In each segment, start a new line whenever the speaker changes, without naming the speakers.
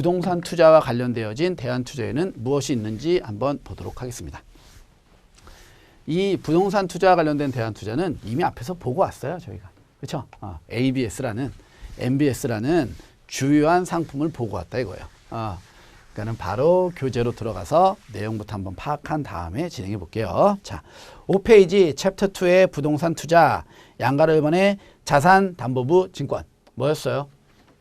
부동산 투자와 관련되어진 대안투자에는 무엇이 있는지 한번 보도록 하겠습니다. 이 부동산 투자와 관련된 대안투자는 이미 앞에서 보고 왔어요. 저희가. 그렇죠? ABS라는 MBS라는 주요한 상품을 보고 왔다 이거예요. 그러니까는 바로 교재로 들어가서 내용부터 한번 파악한 다음에 진행해 볼게요. 자, 5페이지 챕터 2의 부동산 투자 양가로 1번의 자산담보부 증권 뭐였어요?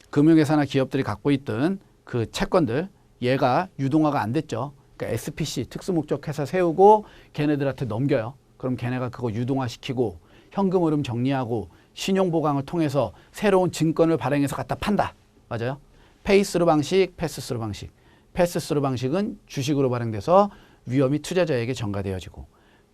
금융회사나 기업들이 갖고 있던 그 채권들 얘가 유동화가 안 됐죠. 그러니까 SPC 특수목적 회사 세우고 걔네들한테 넘겨요. 그럼 걔네가 그거 유동화시키고 현금 흐름 정리하고 신용보강을 통해서 새로운 증권을 발행해서 갖다 판다. 맞아요? 페이스루 방식, 패스스루 방식. 패스스루 방식은 주식으로 발행돼서 위험이 투자자에게 전가되어지고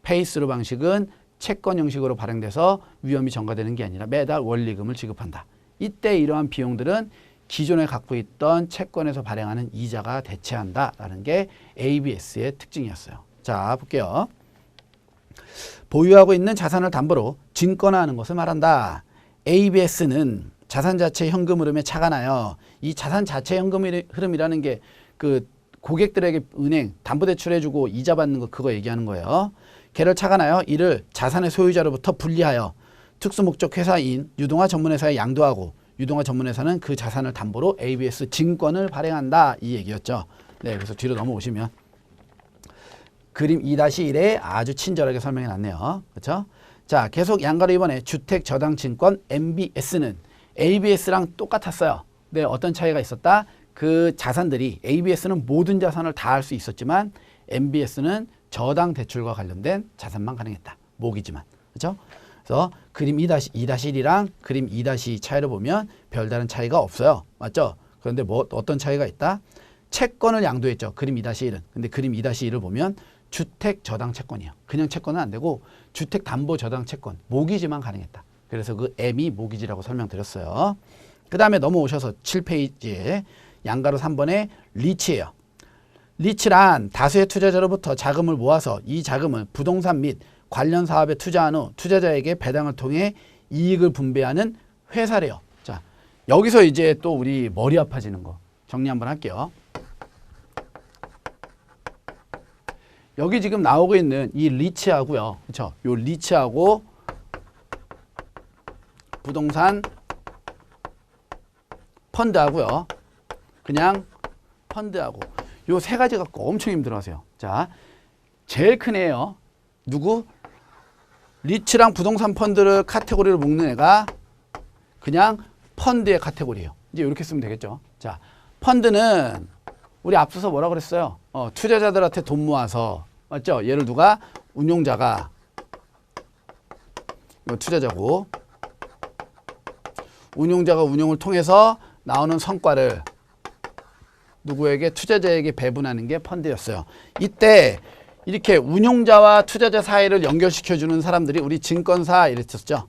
페이스루 방식은 채권 형식으로 발행돼서 위험이 전가되는 게 아니라 매달 원리금을 지급한다. 이때 이러한 비용들은 기존에 갖고 있던 채권에서 발행하는 이자가 대체한다라는 게 ABS의 특징이었어요. 자, 볼게요. 보유하고 있는 자산을 담보로 증권화하는 것을 말한다. ABS는 자산 자체 현금 흐름에 차가 나요. 이 자산 자체 현금 흐름이라는 게 그 고객들에게 은행 담보대출해주고 이자 받는 거 그거 얘기하는 거예요. 걔를 차가 나요. 이를 자산의 소유자로부터 분리하여 특수목적 회사인 유동화 전문회사에 양도하고 유동화 전문회사는 그 자산을 담보로 ABS 증권을 발행한다. 이 얘기였죠. 네, 그래서 뒤로 넘어오시면 그림 2-1에 아주 친절하게 설명해 놨네요. 그렇죠? 자, 계속 양가로 이번에 주택저당증권 MBS는 ABS랑 똑같았어요. 네, 어떤 차이가 있었다? 그 자산들이 ABS는 모든 자산을 다 할 수 있었지만 MBS는 저당 대출과 관련된 자산만 가능했다. 모기지만. 그렇죠? 그래서 그림 2-1이랑 그림 2-2 차이를 보면 별다른 차이가 없어요. 맞죠? 그런데 뭐 어떤 차이가 있다? 채권을 양도했죠. 그림 2-1은. 근데 그림 2-1을 보면 주택 저당 채권이에요. 그냥 채권은 안 되고 주택 담보 저당 채권, 모기지만 가능했다. 그래서 그 M이 모기지라고 설명드렸어요. 그 다음에 넘어오셔서 7페이지에 양가로 3번에 리츠예요. 리츠란 다수의 투자자로부터 자금을 모아서 이 자금을 부동산 및 관련 사업에 투자한 후 투자자에게 배당을 통해 이익을 분배하는 회사래요. 자, 여기서 이제 또 우리 머리 아파지는 거 정리 한번 할게요. 여기 지금 나오고 있는 이 리츠하고요. 그렇죠? 요 리츠하고 부동산 펀드하고요. 그냥 펀드하고 요 세 가지 갖고 엄청 힘들어하세요. 자, 제일 큰 애예요. 누구? 리츠랑 부동산 펀드를 카테고리로 묶는 애가 그냥 펀드의 카테고리예요. 이제 이렇게 쓰면 되겠죠. 자, 펀드는 우리 앞서서 뭐라 그랬어요? 투자자들한테 돈 모아서 맞죠? 얘를 누가? 운용자가 이거 투자자고 운용자가 운용을 통해서 나오는 성과를 누구에게? 투자자에게 배분하는 게 펀드였어요. 이때 이렇게 운용자와 투자자 사이를 연결시켜주는 사람들이 우리 증권사 이랬었죠.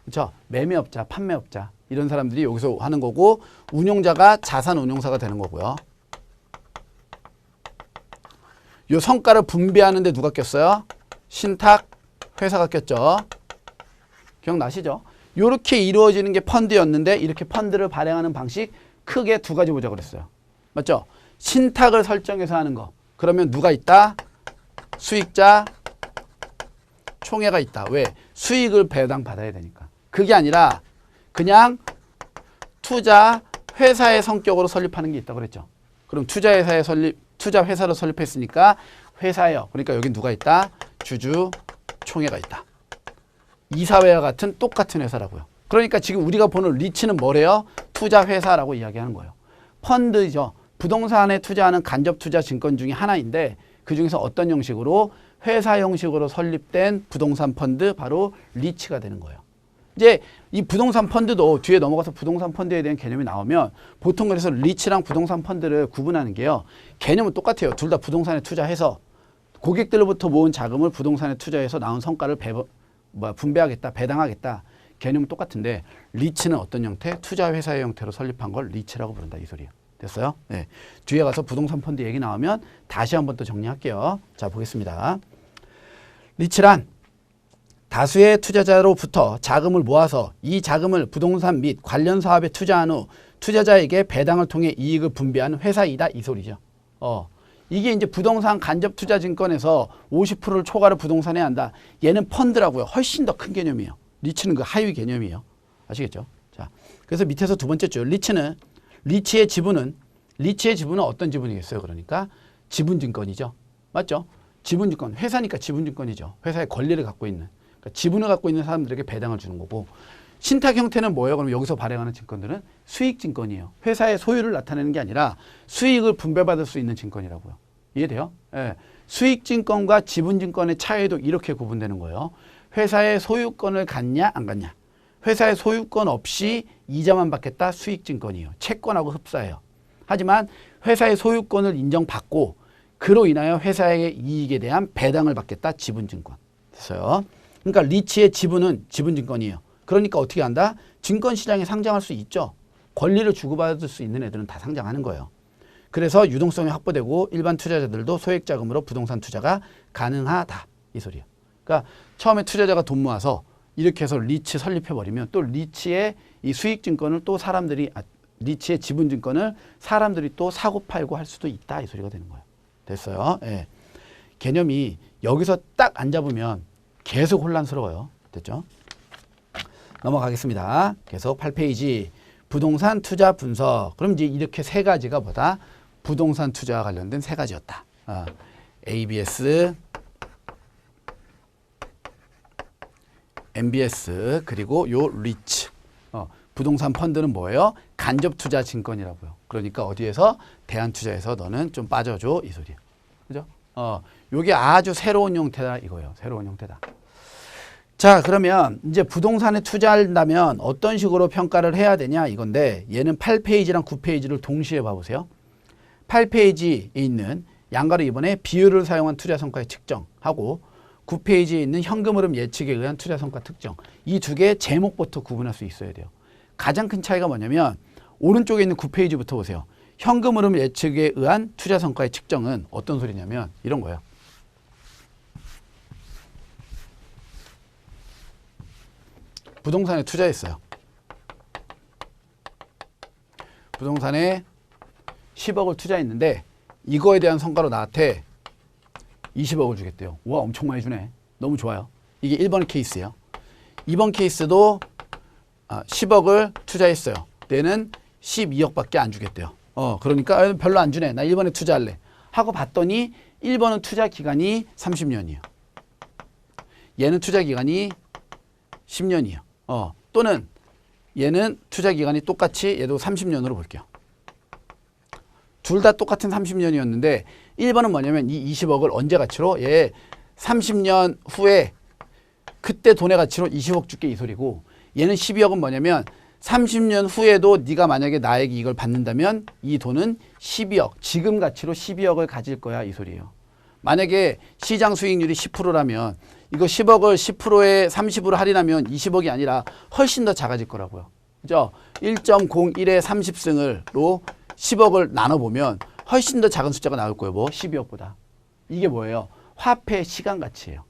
그렇죠? 매매업자, 판매업자 이런 사람들이 여기서 하는 거고 운용자가 자산운용사가 되는 거고요. 요 성과를 분배하는데 누가 꼈어요? 신탁 회사가 꼈죠. 기억나시죠? 이렇게 이루어지는 게 펀드였는데 이렇게 펀드를 발행하는 방식 크게 두 가지 보자 그랬어요. 맞죠? 신탁을 설정해서 하는 거. 그러면 누가 있다? 수익자, 총회가 있다. 왜? 수익을 배당 받아야 되니까. 그게 아니라 그냥 투자 회사의 성격으로 설립하는 게 있다고 그랬죠. 그럼 투자 회사로 설립했으니까 회사예요. 그러니까 여기 누가 있다? 주주, 총회가 있다. 이사회와 같은 똑같은 회사라고요. 그러니까 지금 우리가 보는 리츠는 뭐래요? 투자 회사라고 이야기하는 거예요. 펀드죠. 부동산에 투자하는 간접 투자 증권 중에 하나인데 그 중에서 어떤 형식으로? 회사 형식으로 설립된 부동산 펀드 바로 리츠가 되는 거예요. 이제 이 부동산 펀드도 뒤에 넘어가서 부동산 펀드에 대한 개념이 나오면 보통 그래서 리츠랑 부동산 펀드를 구분하는 게요. 개념은 똑같아요. 둘 다 부동산에 투자해서 고객들로부터 모은 자금을 부동산에 투자해서 나온 성과를 분배하겠다, 배당하겠다. 개념은 똑같은데 리츠는 어떤 형태? 투자 회사의 형태로 설립한 걸 리츠라고 부른다 이 소리예요. 됐어요? 네. 뒤에 가서 부동산 펀드 얘기 나오면 다시 한번 또 정리할게요. 자, 보겠습니다. 리츠란 다수의 투자자로부터 자금을 모아서 이 자금을 부동산 및 관련 사업에 투자한 후 투자자에게 배당을 통해 이익을 분배하는 회사이다 이 소리죠. 이게 이제 부동산 간접 투자 증권에서 50%를 초과를 부동산에 한다. 얘는 펀드라고요. 훨씬 더 큰 개념이에요. 리츠는 그 하위 개념이에요. 아시겠죠? 자, 그래서 밑에서 두 번째 줄 리츠의 지분은 어떤 지분이겠어요? 그러니까 지분증권이죠. 맞죠? 지분증권, 회사니까 지분증권이죠. 회사의 권리를 갖고 있는, 그러니까 지분을 갖고 있는 사람들에게 배당을 주는 거고, 신탁 형태는 뭐예요? 그럼 여기서 발행하는 증권들은 수익증권이에요. 회사의 소유를 나타내는 게 아니라 수익을 분배받을 수 있는 증권이라고요. 이해돼요? 예. 수익증권과 지분증권의 차이도 이렇게 구분되는 거예요. 회사의 소유권을 갖냐 안 갖냐. 회사의 소유권 없이 이자만 받겠다 수익증권이에요. 채권하고 흡사해요. 하지만 회사의 소유권을 인정받고 그로 인하여 회사의 이익에 대한 배당을 받겠다 지분증권. 됐어요. 그러니까 리츠의 지분은 지분증권이에요. 그러니까 어떻게 한다? 증권시장에 상장할 수 있죠. 권리를 주고받을 수 있는 애들은 다 상장하는 거예요. 그래서 유동성이 확보되고 일반 투자자들도 소액자금으로 부동산 투자가 가능하다. 이 소리예요. 그러니까 처음에 투자자가 돈 모아서 이렇게 해서 리츠 설립해버리면 또 리츠의 이 수익증권을 또 리츠의 지분증권을 사람들이 또 사고 팔고 할 수도 있다. 이 소리가 되는 거예요. 됐어요. 예. 개념이 여기서 딱 안 잡으면 계속 혼란스러워요. 됐죠? 넘어가겠습니다. 계속 8페이지 부동산 투자 분석. 그럼 이제 이렇게 세 가지가 뭐다? 부동산 투자와 관련된 세 가지였다. ABS, MBS 그리고 요 리츠. 부동산 펀드는 뭐예요? 간접 투자 증권이라고요. 그러니까 어디에서? 대한투자에서 너는 좀 빠져줘 이 소리예요. 그죠? 요게 아주 새로운 형태다 이거예요. 새로운 형태다. 자, 그러면 이제 부동산에 투자한다면 어떤 식으로 평가를 해야 되냐 이건데 얘는 8페이지랑 9페이지를 동시에 봐보세요. 8페이지에 있는 양가로 이번에 비율을 사용한 투자 성과의 측정하고 9페이지에 있는 현금 흐름 예측에 의한 투자 성과 특정. 이 두 개 제목부터 구분할 수 있어야 돼요. 가장 큰 차이가 뭐냐면 오른쪽에 있는 9페이지부터 보세요. 현금 흐름 예측에 의한 투자 성과의 측정은 어떤 소리냐면 이런 거예요. 부동산에 투자했어요. 부동산에 10억을 투자했는데 이거에 대한 성과로 나한테 20억을 주겠대요. 우와, 엄청 많이 주네. 너무 좋아요. 이게 1번 케이스예요. 2번 케이스도 10억을 투자했어요. 얘는 12억밖에 안 주겠대요. 그러니까 별로 안 주네. 나 1번에 투자할래. 하고 봤더니 1번은 투자 기간이 30년이에요. 얘는 투자 기간이 10년이에요. 또는 얘는 투자 기간이 똑같이 얘도 30년으로 볼게요. 둘 다 똑같은 30년이었는데 1번은 뭐냐면 이 20억을 언제 가치로? 얘 30년 후에 그때 돈의 가치로 20억 줄게 이 소리고 얘는 12억은 뭐냐면 30년 후에도 네가 만약에 나에게 이걸 받는다면 이 돈은 12억, 지금 가치로 12억을 가질 거야 이 소리예요. 만약에 시장 수익률이 10%라면 이거 10억을 10%에 30으로 할인하면 20억이 아니라 훨씬 더 작아질 거라고요. 그죠? 1.01에 30승으로 10억을 나눠보면 훨씬 더 작은 숫자가 나올 거예요. 뭐 12억보다. 이게 뭐예요? 화폐 시간 가치예요.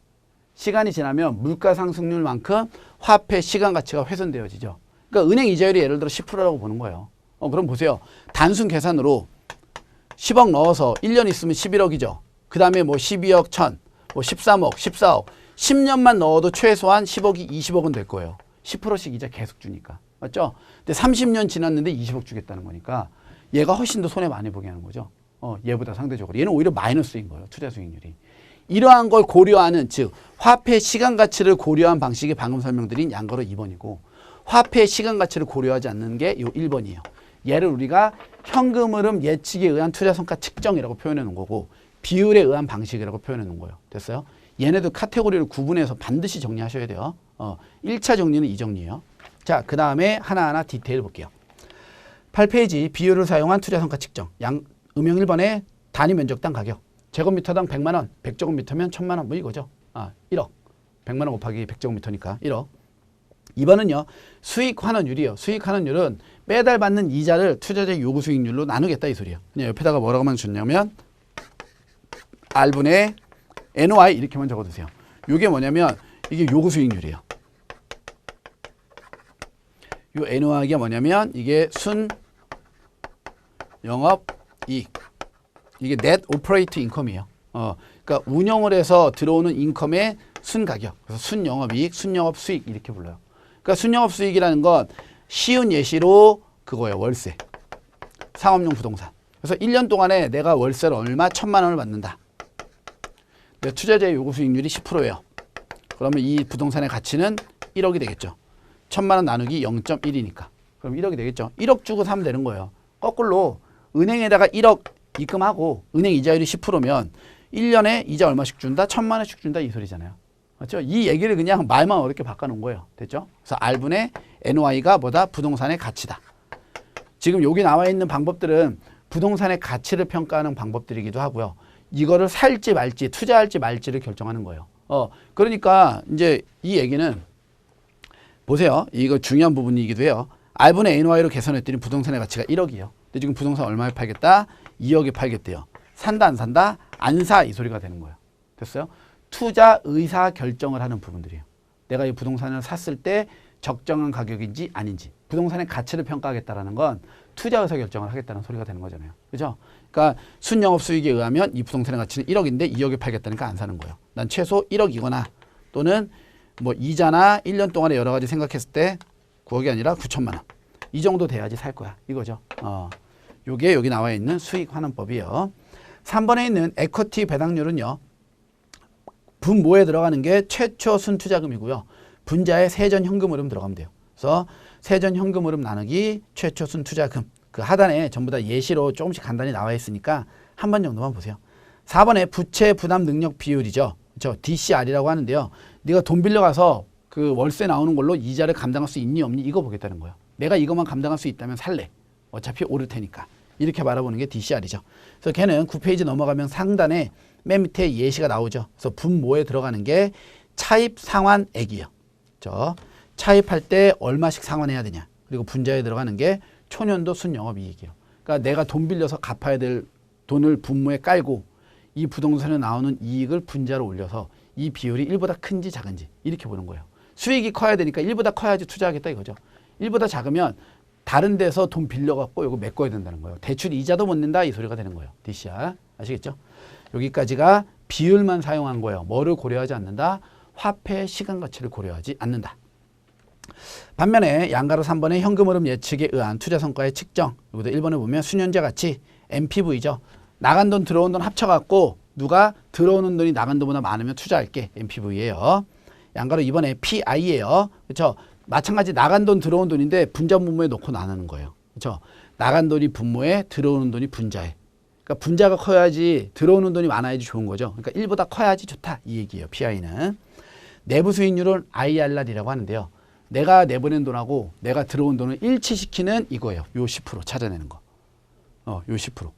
시간이 지나면 물가 상승률만큼 화폐 시간 가치가 훼손되어지죠. 그러니까 은행 이자율이 예를 들어 10%라고 보는 거예요. 그럼 보세요. 단순 계산으로 10억 넣어서 1년 있으면 11억이죠. 그 다음에 뭐 12억 1000, 뭐 13억, 14억. 10년만 넣어도 최소한 10억이 20억은 될 거예요. 10%씩 이자 계속 주니까. 맞죠? 근데 30년 지났는데 20억 주겠다는 거니까 얘가 훨씬 더 손해 많이 보게 하는 거죠. 얘보다 상대적으로. 얘는 오히려 마이너스인 거예요. 투자 수익률이. 이러한 걸 고려하는, 즉 화폐 시간 가치를 고려한 방식이 방금 설명드린 양거로 2번이고 화폐 시간 가치를 고려하지 않는 게 요 1번이에요. 얘를 우리가 현금 흐름 예측에 의한 투자 성과 측정이라고 표현해 놓은 거고 비율에 의한 방식이라고 표현해 놓은 거예요. 됐어요? 얘네도 카테고리를 구분해서 반드시 정리하셔야 돼요. 1차 정리는 이 정리예요. 자, 그 다음에 하나하나 디테일 볼게요. 8페이지 비율을 사용한 투자 성과 측정. 음영 1번에 단위 면적당 가격. 제곱미터당 100만 원, 100제곱미터면 1000만 원 뭐 이거죠. 1억. 100만 원 곱하기 100제곱미터니까 1억. 2번은요. 수익 환원율이에요. 수익 환원율은 매달 받는 이자를 투자자의 요구 수익률로 나누겠다 이 소리예요. 그냥 옆에다가 뭐라고만 줬냐면 R분의 NOI 이렇게만 적어두세요. 이게 뭐냐면 이게 요구 수익률이에요. 요 NOI가 뭐냐면 이게 순 영업이익. 이게 net operating income이에요. 그러니까 운영을 해서 들어오는 인컴의 순가격. 그래서 순영업이익, 순영업수익 이렇게 불러요. 그러니까 순영업수익이라는 건 쉬운 예시로 그거예요. 월세. 상업용 부동산. 그래서 1년 동안에 내가 월세를 얼마? 1,000만 원을 받는다. 내 투자자의 요구 수익률이 10%예요. 그러면 이 부동산의 가치는 1억이 되겠죠. 1,000만 원 나누기 0.1이니까. 그럼 1억이 되겠죠. 1억 주고 사면 되는 거예요. 거꾸로 은행에다가 1억 입금하고 은행 이자율이 10%면 1년에 이자 얼마씩 준다? 1,000만 원씩 준다 이 소리잖아요. 맞죠? 이 얘기를 그냥 말만 어렵게 바꿔놓은 거예요. 됐죠? 그래서 R분의 NOI가 뭐다? 부동산의 가치다. 지금 여기 나와 있는 방법들은 부동산의 가치를 평가하는 방법들이기도 하고요. 이거를 살지 말지 투자할지 말지를 결정하는 거예요. 그러니까 이제 이 얘기는 보세요. 이거 중요한 부분이기도 해요. R분의 NOI로 계산했더니 부동산의 가치가 1억이에요. 근데 지금 부동산 얼마에 팔겠다? 2억에 팔겠대요. 산다 안 산다? 안 사 이 소리가 되는 거예요. 됐어요? 투자 의사 결정을 하는 부분들이에요. 내가 이 부동산을 샀을 때 적정한 가격인지 아닌지 부동산의 가치를 평가하겠다라는 건 투자 의사 결정을 하겠다는 소리가 되는 거잖아요. 그죠? 그러니까 순영업 수익에 의하면 이 부동산의 가치는 1억인데 2억에 팔겠다니까 안 사는 거예요. 난 최소 1억이거나 또는 뭐 이자나 1년 동안에 여러 가지 생각했을 때 9억이 아니라 9천만 원. 이 정도 돼야지 살 거야. 이거죠. 요게 여기 나와 있는 수익 환원법이에요. 3번에 있는 에쿼티 배당률은요. 분모에 들어가는 게 최초 순투자금이고요. 분자에 세전 현금 흐름 들어가면 돼요. 그래서 세전 현금 흐름 나누기 최초 순투자금. 그 하단에 전부 다 예시로 조금씩 간단히 나와 있으니까 한 번 정도만 보세요. 4번에 부채 부담 능력 비율이죠. 그렇죠? DCR이라고 하는데요. 네가 돈 빌려가서 그 월세 나오는 걸로 이자를 감당할 수 있니 없니 이거 보겠다는 거예요. 내가 이것만 감당할 수 있다면 살래. 어차피 오를 테니까. 이렇게 바라보는 게 DCR이죠. 그래서 걔는 9페이지 넘어가면 상단에 맨 밑에 예시가 나오죠. 그래서 분모에 들어가는 게 차입 상환액이에요. 그렇죠? 차입할 때 얼마씩 상환해야 되냐. 그리고 분자에 들어가는 게 초년도 순영업이익이에요. 그러니까 내가 돈 빌려서 갚아야 될 돈을 분모에 깔고 이 부동산에 나오는 이익을 분자로 올려서 이 비율이 1보다 큰지 작은지 이렇게 보는 거예요. 수익이 커야 되니까 1보다 커야지 투자하겠다 이거죠. 1보다 작으면 다른 데서 돈 빌려갖고 이거 메꿔야 된다는 거예요. 대출 이자도 못 낸다 이 소리가 되는 거예요. DCR. 아시겠죠? 여기까지가 비율만 사용한 거예요. 뭐를 고려하지 않는다? 화폐 시간 가치를 고려하지 않는다. 반면에 양가로 3번의 현금 흐름 예측에 의한 투자 성과의 측정. 여기도 1번에 보면 수년제 가치 NPV죠. 나간 돈 들어온 돈 합쳐갖고 누가 들어오는 돈이 나간 돈보다 많으면 투자할게. NPV예요. 양가로 2번에 PI예요. 그렇죠? 마찬가지 나간 돈 들어온 돈인데 분자 분모에 놓고 나누는 거예요. 그렇죠? 나간 돈이 분모에 들어오는 돈이 분자에. 그러니까 분자가 커야지 들어오는 돈이 많아야지 좋은 거죠. 그러니까 1보다 커야지 좋다 이 얘기예요. PI는. 내부 수익률은 IRR이라고 하는데요. 내가 내보낸 돈하고 내가 들어온 돈을 일치시키는 이거예요. 요 10% 찾아내는 거. 요 10%.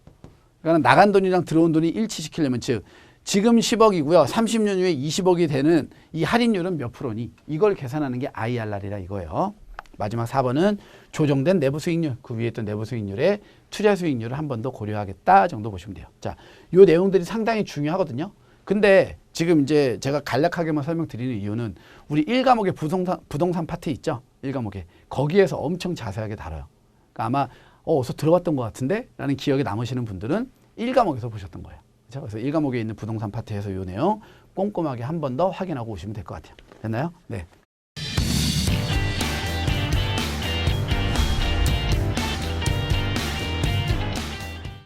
그러니까 나간 돈이랑 들어온 돈이 일치시키려면 즉 지금 10억이고요. 30년 후에 20억이 되는 이 할인율은 몇 프로니? 이걸 계산하는 게 IRR이라 이거예요. 마지막 4번은 조정된 내부 수익률. 그 위에 있던 내부 수익률에 투자 수익률을 한 번 더 고려하겠다 정도 보시면 돼요. 자, 요 내용들이 상당히 중요하거든요. 근데 지금 이제 제가 간략하게만 설명드리는 이유는 우리 1과목의 부동산 파트 있죠? 1과목에. 거기에서 엄청 자세하게 다뤄요. 그러니까 아마 어디서 들어봤던 것 같은데? 라는 기억이 남으시는 분들은 1과목에서 보셨던 거예요. 그렇죠? 그래서 1과목에 있는 부동산 파트에서 이 내용 꼼꼼하게 한 번 더 확인하고 오시면 될 것 같아요. 됐나요? 네.